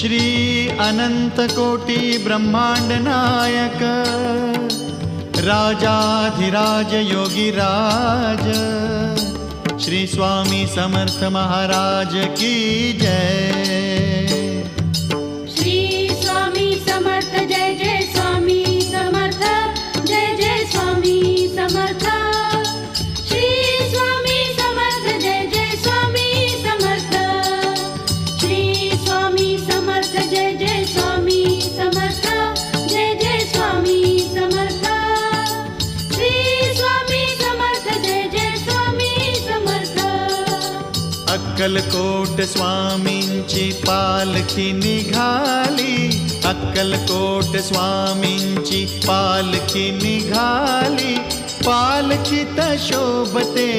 श्री अनंत कोटी ब्रह्मांड नायक राजाधिराज योगीराज श्री स्वामी समर्थ महाराज की जय। श्री स्वामी समर्थ जय जय स्वामी समर्थ जय जय स्वामी समर्थ। श्री स्वामी समर्थ जय जय स्वामी समर्थ। श्री स्वामी समर्थ जय जय स्वामी समर्थ जय जय स्वामी समर्थ। श्री स्वामी समर्थ जय जय स्वामी समर्थ। अक्कलकोट स्वामींची पालखी निघाली, अक्कलकोट स्वामींची पालखी निघाली, पालखीत शोभते